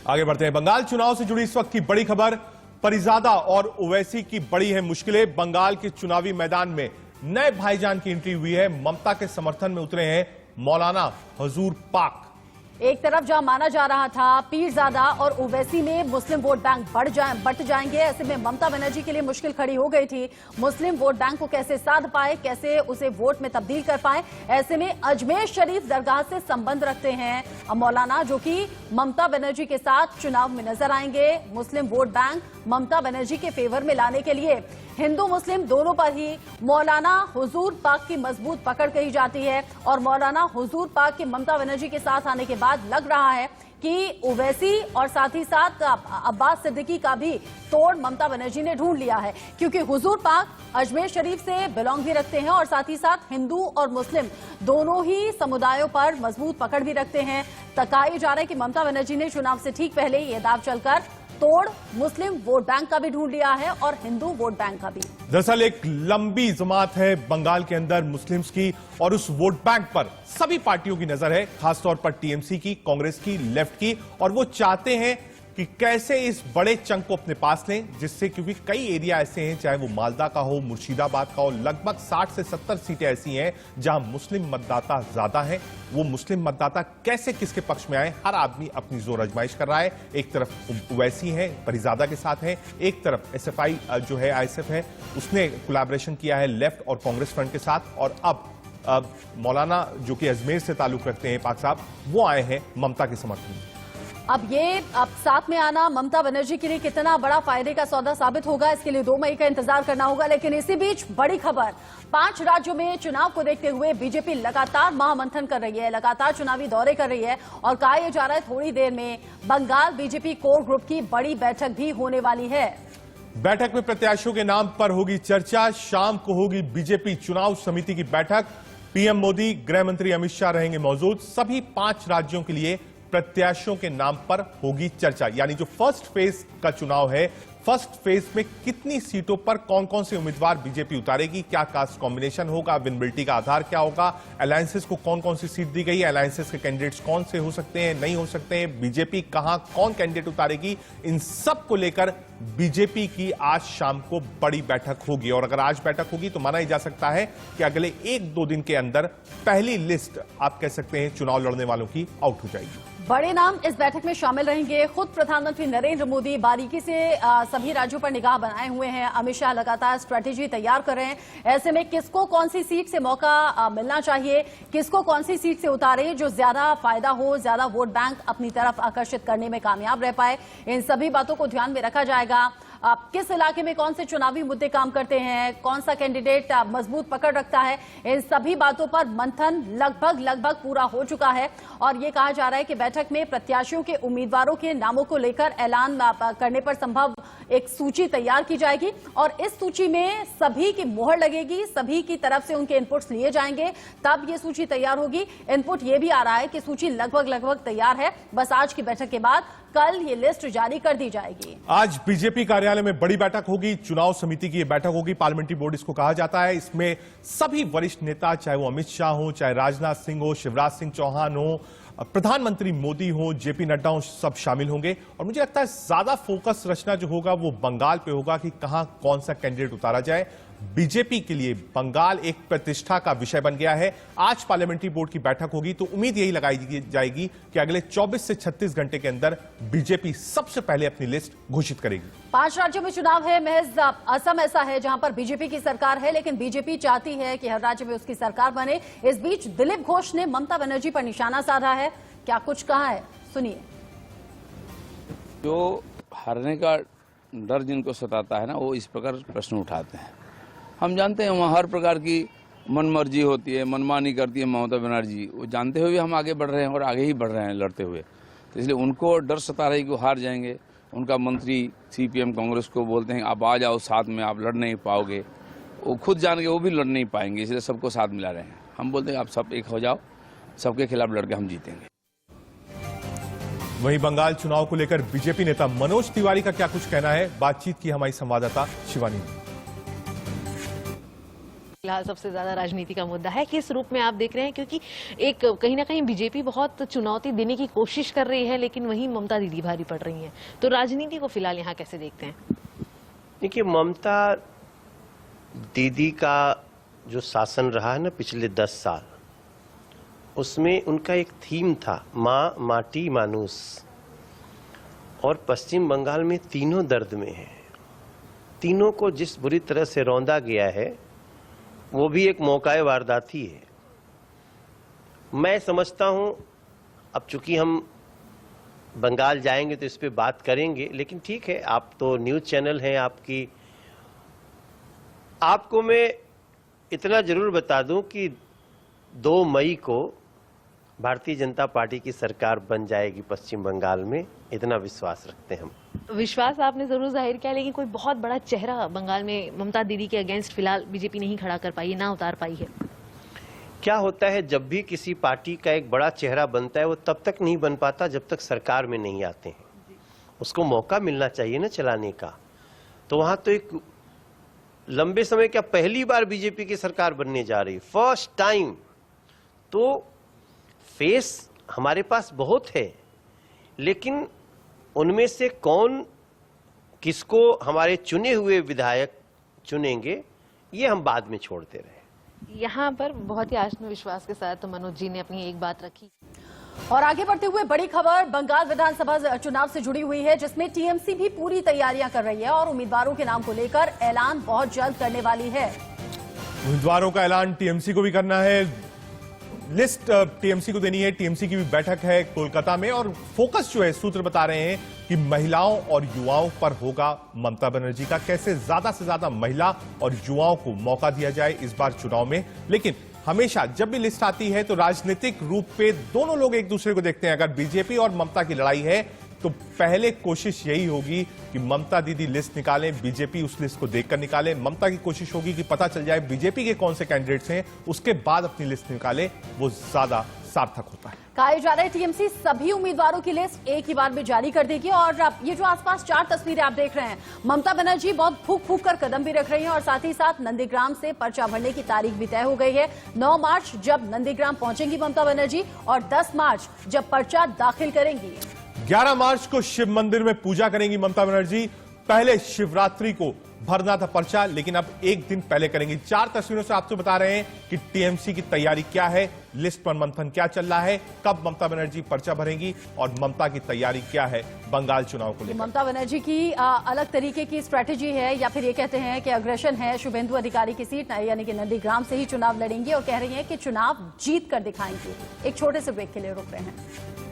आगे बढ़ते हैं। बंगाल चुनाव से जुड़ी इस वक्त की बड़ी खबर, परिजादा और ओवैसी की बड़ी है मुश्किलें। बंगाल के चुनावी मैदान में नए भाईजान की एंट्री हुई है। ममता के समर्थन में उतरे हैं मौलाना हुजूर पाक। एक तरफ जहां माना जा रहा था पीरजादा और ओवैसी में मुस्लिम वोट बैंक बढ़ जाएंगे, ऐसे में ममता बनर्जी के लिए मुश्किल खड़ी हो गई थी। मुस्लिम वोट बैंक को कैसे साध पाए, कैसे उसे वोट में तब्दील कर पाए। ऐसे में अजमेर शरीफ दरगाह से संबंध रखते हैं मौलाना, जो कि ममता बनर्जी के साथ चुनाव में नजर आएंगे। मुस्लिम वोट बैंक ममता बनर्जी के फेवर में लाने के लिए हिंदू मुस्लिम दोनों पर ही मौलाना हुजूर पाक की मजबूत पकड़ कही जाती है। और मौलाना हुजूर पाक के ममता बनर्जी के साथ आने के बाद लग रहा है कि ओवैसी और साथ ही साथ अब्बास सिद्दीकी का भी तोड़ ममता बनर्जी ने ढूंढ लिया है, क्योंकि हुजूर पाक अजमेर शरीफ से बिलोंग भी रखते हैं और साथ ही साथ हिंदू और मुस्लिम दोनों ही समुदायों पर मजबूत पकड़ भी रखते हैं। तकाया जा रहा है कि ममता बनर्जी ने चुनाव से ठीक पहले ये दाव चलकर तोड़ मुस्लिम वोट बैंक का भी ढूंढ लिया है और हिंदू वोट बैंक का भी। दरअसल एक लंबी जमात है बंगाल के अंदर मुस्लिम्स की, और उस वोट बैंक पर सभी पार्टियों की नजर है, खासतौर पर टीएमसी की, कांग्रेस की, लेफ्ट की। और वो चाहते हैं कि कैसे इस बड़े चंक को अपने पास लें, जिससे, क्योंकि कई एरिया ऐसे हैं, चाहे वो मालदा का हो, मुर्शिदाबाद का हो, लगभग 60 से 70 सीटें ऐसी हैं जहां मुस्लिम मतदाता ज्यादा हैं। वो मुस्लिम मतदाता कैसे किसके पक्ष में आए, हर आदमी अपनी जोर आजमाइश कर रहा है। एक तरफ ओवैसी है, परिजादा के साथ है, एक तरफ एसएफआई जो है, आईएसएफ है, उसने कोलैबोरेशन किया है लेफ्ट और कांग्रेस फ्रंट के साथ। और अब मौलाना जो कि अजमेर से ताल्लुक रखते हैं, पाक साहब, वो आए हैं ममता के समर्थन में। अब साथ में आना ममता बनर्जी के लिए कितना बड़ा फायदे का सौदा साबित होगा, इसके लिए 2 मई का इंतजार करना होगा। लेकिन इसी बीच बड़ी खबर, 5 राज्यों में चुनाव को देखते हुए बीजेपी लगातार महामंथन कर रही है, लगातार चुनावी दौरे कर रही है। और कहा यह जा रहा है थोड़ी देर में बंगाल बीजेपी कोर ग्रुप की बड़ी बैठक भी होने वाली है। बैठक में प्रत्याशियों के नाम पर होगी चर्चा। शाम को होगी बीजेपी चुनाव समिति की बैठक। पीएम मोदी, गृह मंत्री अमित शाह रहेंगे मौजूद। सभी 5 राज्यों के लिए प्रत्याशियों के नाम पर होगी चर्चा। यानी जो फर्स्ट फेज का चुनाव है, फर्स्ट फेज में कितनी सीटों पर कौन कौन से उम्मीदवार बीजेपी उतारेगी, क्या कास्ट कॉम्बिनेशन होगा, विनेबिलिटी का आधार क्या होगा, अलायंसेस को कौन कौन सी सीट दी गई है, अलायंसेस के कैंडिडेट्स कौन से हो सकते हैं, नहीं हो सकते हैं, बीजेपी कहां कौन कैंडिडेट उतारेगी, इन सब को लेकर बीजेपी की आज शाम को बड़ी बैठक होगी। और अगर आज बैठक होगी तो माना ही जा सकता है कि अगले 1-2 दिन के अंदर पहली लिस्ट, आप कह सकते हैं, चुनाव लड़ने वालों की आउट हो जाएगी। बड़े नाम इस बैठक में शामिल रहेंगे। खुद प्रधानमंत्री नरेंद्र मोदी बारीकी से सभी राज्यों पर निगाह बनाए हुए हैं। अमित शाह लगातार स्ट्रेटेजी तैयार कर रहे हैं। ऐसे में किसको कौन सी सीट से मौका मिलना चाहिए, किसको कौन सी सीट से उतारे जो ज्यादा फायदा हो, ज्यादा वोट बैंक अपनी तरफ आकर्षित करने में कामयाब रह पाए, इन सभी बातों को ध्यान में रखा जाएगा। किस इलाके में कौन से चुनावी मुद्दे काम करते हैं, कौन सा कैंडिडेट मजबूत पकड़ रखता है, इन सभी बातों पर मंथन लगभग पूरा हो चुका है। और ये कहा जा रहा है कि बैठक में प्रत्याशियों के उम्मीदवारों के नामों को लेकर ऐलान करने पर संभव एक सूची तैयार की जाएगी और इस सूची में सभी की मोहर लगेगी, सभी की तरफ से उनके इनपुट्स लिए जाएंगे, तब ये सूची तैयार होगी। इनपुट ये भी आ रहा है कि सूची लगभग तैयार है, बस आज की बैठक के बाद कल ये लिस्ट जारी कर दी जाएगी। आज बीजेपी कार्यालय में बड़ी बैठक होगी, चुनाव समिति की ये बैठक होगी, पार्लियामेंट्री बोर्ड इसको कहा जाता है। इसमें सभी वरिष्ठ नेता, चाहे वो अमित शाह हो, चाहे राजनाथ सिंह हो, शिवराज सिंह चौहान हो, प्रधानमंत्री मोदी हो, जेपी नड्डा हो, सब शामिल होंगे। और मुझे लगता है ज्यादा फोकस रचना जो होगा वो बंगाल पे होगा कि कहां कौन सा कैंडिडेट उतारा जाए। बीजेपी के लिए बंगाल एक प्रतिष्ठा का विषय बन गया है। आज पार्लियामेंट्री बोर्ड की बैठक होगी तो उम्मीद यही लगाई जाएगी कि अगले 24 से 36 घंटे के अंदर बीजेपी सबसे पहले अपनी लिस्ट घोषित करेगी। 5 राज्यों में चुनाव है। महज असम ऐसा है जहां पर बीजेपी की सरकार है, लेकिन बीजेपी चाहती है कि हर राज्य में उसकी सरकार बने। इस बीच दिलीप घोष ने ममता बनर्जी पर निशाना साधा है। क्या कुछ कहा है, सुनिए। जो हारने का डर जिनको सताता है ना, वो इस प्रकार प्रश्न उठाते हैं। हम जानते हैं वहाँ हर प्रकार की मनमर्जी होती है, मनमानी करती है ममता बनर्जी। वो जानते हुए हम आगे बढ़ रहे हैं और आगे ही बढ़ रहे हैं लड़ते हुए। तो इसलिए उनको डर सता रही कि वो हार जाएंगे। उनका मंत्री सीपीएम कांग्रेस को बोलते हैं आप आ जाओ साथ में, आप लड़ नहीं पाओगे। वो खुद जान के वो भी लड़ नहीं पाएंगे, इसलिए सबको साथ मिला रहे हैं। हम बोलते हैं आप सब एक हो जाओ, सबके खिलाफ लड़ के हम जीतेंगे। वहीं बंगाल चुनाव को लेकर बीजेपी नेता मनोज तिवारी का क्या कुछ कहना है, बातचीत की हमारी संवाददाता शिवानी ने। फिलहाल सबसे ज्यादा राजनीति का मुद्दा है, किस रूप में आप देख रहे हैं? क्योंकि एक कहीं ना कहीं बीजेपी बहुत चुनौती देने की कोशिश कर रही है, लेकिन वहीं ममता दीदी भारी पड़ रही हैं। तो राजनीति को फिलहाल यहाँ कैसे देखते हैं? देखिए, ममता दीदी का जो शासन रहा है ना पिछले 10 साल, उसमें उनका एक थीम था, माँ, माटी, मानुस। और पश्चिम बंगाल में तीनों दर्द में हैं। तीनों को जिस बुरी तरह से रौंदा गया है, वो भी एक मौका वारदाती है। मैं समझता हूं, अब चूंकि हम बंगाल जाएंगे तो इस पे बात करेंगे, लेकिन ठीक है, आप तो न्यूज़ चैनल हैं आपको मैं इतना जरूर बता दूं कि 2 मई को भारतीय जनता पार्टी की सरकार बन जाएगी पश्चिम बंगाल में, इतना विश्वास रखते हैं हम। विश्वास आपने जरूर जाहिर किया, लेकिन कोई बहुत बड़ा चेहरा बंगाल में ममता दीदी के अगेंस्ट फिलहाल बीजेपी नहीं खड़ा कर पाई है, ना उतार पाई है। क्या होता है, जब भी किसी पार्टी का एक बड़ा चेहरा बनता है, वो तब तक नहीं बन पाता जब तक सरकार में नहीं आते हैं। उसको मौका मिलना चाहिए ना चलाने का। तो वहां तो एक लंबे समय, क्या पहली बार बीजेपी की सरकार बनने जा रही, फर्स्ट टाइम। तो फेस हमारे पास बहुत है, लेकिन उनमें से कौन किसको हमारे चुने हुए विधायक चुनेंगे, ये हम बाद में छोड़ते रहे। यहाँ पर बहुत ही आत्मविश्वास के साथ मनोज जी ने अपनी एक बात रखी। और आगे बढ़ते हुए बड़ी खबर बंगाल विधानसभा चुनाव से जुड़ी हुई है, जिसमें टीएमसी भी पूरी तैयारियां कर रही है और उम्मीदवारों के नाम को लेकर ऐलान बहुत जल्द करने वाली है। उम्मीदवारों का ऐलान टीएमसी को भी करना है, लिस्ट टीएमसी को देनी है। टीएमसी की भी बैठक है कोलकाता में और फोकस जो है, सूत्र बता रहे हैं कि महिलाओं और युवाओं पर होगा ममता बनर्जी का। कैसे ज्यादा से ज्यादा महिला और युवाओं को मौका दिया जाए इस बार चुनाव में। लेकिन हमेशा जब भी लिस्ट आती है तो राजनीतिक रूप पे दोनों लोग एक दूसरे को देखते हैं। अगर बीजेपी और ममता की लड़ाई है तो पहले कोशिश यही होगी कि ममता दीदी लिस्ट निकालें, बीजेपी उस लिस्ट को देखकर निकाले। ममता की कोशिश होगी कि पता चल जाए बीजेपी के कौन से कैंडिडेट्स हैं, उसके बाद अपनी लिस्ट निकाले, वो ज्यादा सार्थक होता है। कहा जा रहा है टीएमसी सभी उम्मीदवारों की लिस्ट एक ही बार में जारी कर देगी। और ये जो आसपास 4 तस्वीरें आप देख रहे हैं, ममता बनर्जी बहुत फूक फूक कर कदम भी रख रही हैं और साथ ही साथ नंदीग्राम से पर्चा भरने की तारीख भी तय हो गई है। 9 मार्च जब नंदीग्राम पहुंचेंगी ममता बनर्जी और 10 मार्च जब पर्चा दाखिल करेंगी। 11 मार्च को शिव मंदिर में पूजा करेंगी ममता बनर्जी। पहले शिवरात्रि को भरना था पर्चा, लेकिन अब एक दिन पहले करेंगी। 4 तस्वीरों से आपको बता रहे हैं कि टीएमसी की तैयारी क्या है, लिस्ट पर मंथन क्या चल रहा है, कब ममता बनर्जी पर्चा भरेंगी और ममता की तैयारी क्या है बंगाल चुनाव को लेकर। ममता बनर्जी की अलग तरीके की स्ट्रैटेजी है, या फिर ये कहते हैं कि अग्रेशन है। शुभेंदु अधिकारी की सीट यानी कि नंदीग्राम से ही चुनाव लड़ेंगी और कह रही है कि चुनाव जीत कर दिखाएंगी। एक छोटे से ब्रेक के लिए रुक रहे हैं।